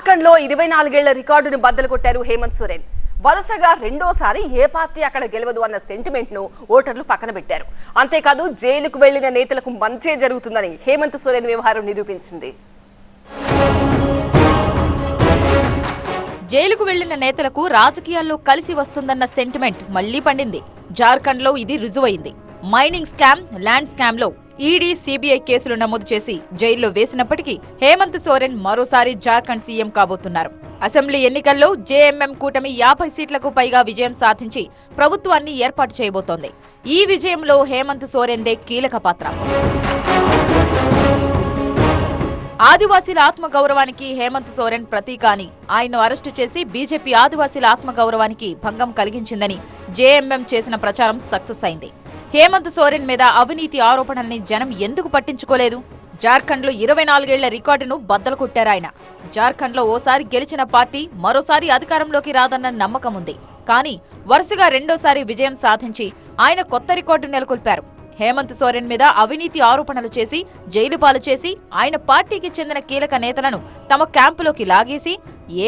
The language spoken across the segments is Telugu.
జార్ఖండ్ లో 24 ఏళ్ల రికార్డును బద్దలు కొట్టారు హేమంత్ సోరెన్. వరుసగా రెండోసారి ఏ పార్టీ అక్కడ గెలవదు అన్న సెంటిమెంట్ ను ఓటర్లు పక్కన పెట్టారు. అంతేకాదు జైలుకు వెళ్లిన నేతలకు మంచే జరుగుతుందని హేమంత్ సోరెన్ వ్యవహారం నిరూపించింది. జైలుకు వెళ్లిన నేతలకు రాజకీయాల్లో కలిసి వస్తుందన్న సెంటిమెంట్ మళ్లీ పండింది. జార్ఖండ్ లో ఇది రుజువైంది. మైనింగ్ స్కామ్, ల్యాండ్ స్కామ్ లో ఈడీ, సిబిఐ కేసులు నమోదు చేసి జైల్లో వేసినప్పటికీ హేమంత్ సోరెన్ మరోసారి జార్ఖండ్ సీఎం కాబోతున్నారు. అసెంబ్లీ ఎన్నికల్లో జేఎంఎం కూటమి 50 సీట్లకు పైగా విజయం సాధించి ప్రభుత్వాన్ని ఏర్పాటు చేయబోతోంది. ఈ విజయంలో హేమంత్ సోరెన్దే కీలక పాత్ర. ఆదివాసీల ఆత్మగౌరవానికి హేమంత్ సోరెన్ ప్రతీక అని ఆయన్ను అరెస్టు చేసి బీజేపీ ఆదివాసీల ఆత్మగౌరవానికి భంగం కలిగించిందని జేఎంఎం చేసిన ప్రచారం సక్సెస్ అయింది. హేమంత్ సోరెన్ మీద అవినీతి ఆరోపణల్ని జనం ఎందుకు పట్టించుకోలేదు? జార్ఖండ్ లో 24 ఏళ్ల రికార్డును బద్దలు కొట్టారాయన. జార్ఖండ్ లో ఓసారి గెలిచిన పార్టీ మరోసారి అధికారంలోకి రాదన్న నమ్మకం ఉంది. కానీ వరుసగా రెండోసారి విజయం సాధించి ఆయన కొత్త రికార్డు నెలకొల్పారు. హేమంత్ సోరెన్ మీద అవినీతి ఆరోపణలు చేసి జైలు పాలు చేసి ఆయన పార్టీకి చెందిన కీలక నేతలను తమ క్యాంపులోకి లాగేసి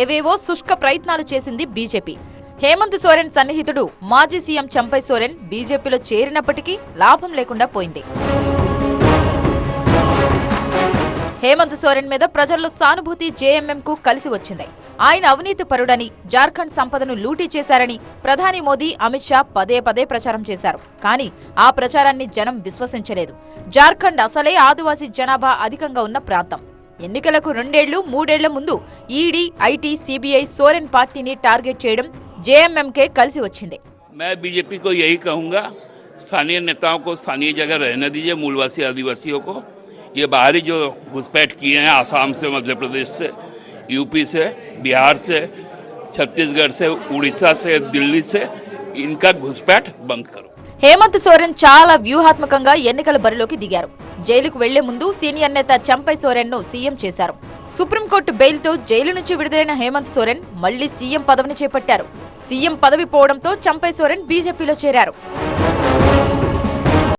ఏవేవో శుష్క ప్రయత్నాలు చేసింది బీజేపీ. హేమంత్ సోరెన్ సన్నిహితుడు మాజీ సీఎం చంపై సోరెన్ బీజేపీలో చేరినప్పటికీ లాభం లేకుండా పోయింది. హేమంత్ సోరెన్ మీద ప్రజల్లో సానుభూతి జేఎంఎంకు కలిసి వచ్చింది. ఆయన అవినీతి పరుడని, జార్ఖండ్ సంపదను లూటీ చేశారని ప్రధాని మోదీ, అమిత్ షా పదే పదే ప్రచారం చేశారు. కానీ ఆ ప్రచారాన్ని జనం విశ్వసించలేదు. జార్ఖండ్ అసలే ఆదివాసీ జనాభా అధికంగా ఉన్న ప్రాంతం. ఎన్నికలకు 2-3 ఏళ్ల ముందు ఈడీ, ఐటీ, సిబిఐ సోరెన్ పార్టీని టార్గెట్ చేయడం జేఎంఎంకే కలిసి వచ్చింది. मैं बीजेपी को यही कहूँगा, स्थानीय नेताओं को स्थानीय जगह रहने दीजिए. मूलवासी आदिवासियों को ये बाहरी जो घुसपैठ किए हैं आसाम से, मध्य प्रदेश से, यूपी से, बिहार से, छत्तीसगढ़ से, उड़ीसा से, दिल्ली से, इनका घुसपैठ बंद करो. హేమంత్ సోరెన్ చాలా వ్యూహాత్మకంగా ఎన్నికల బరిలోకి దిగారు. జైలుకు వెళ్లే ముందు సీనియర్ నేత చంపై సోరెన్ ను సీఎం చేశారు. సుప్రీంకోర్టు బెయిల్తో జైలు నుంచి విడుదలైన హేమంత్ సోరెన్ మళ్లీ సీఎం పదవిని చేపట్టారు. సీఎం పదవి పోవడంతో చంపై సోరెన్ బీజేపీలో చేరారు.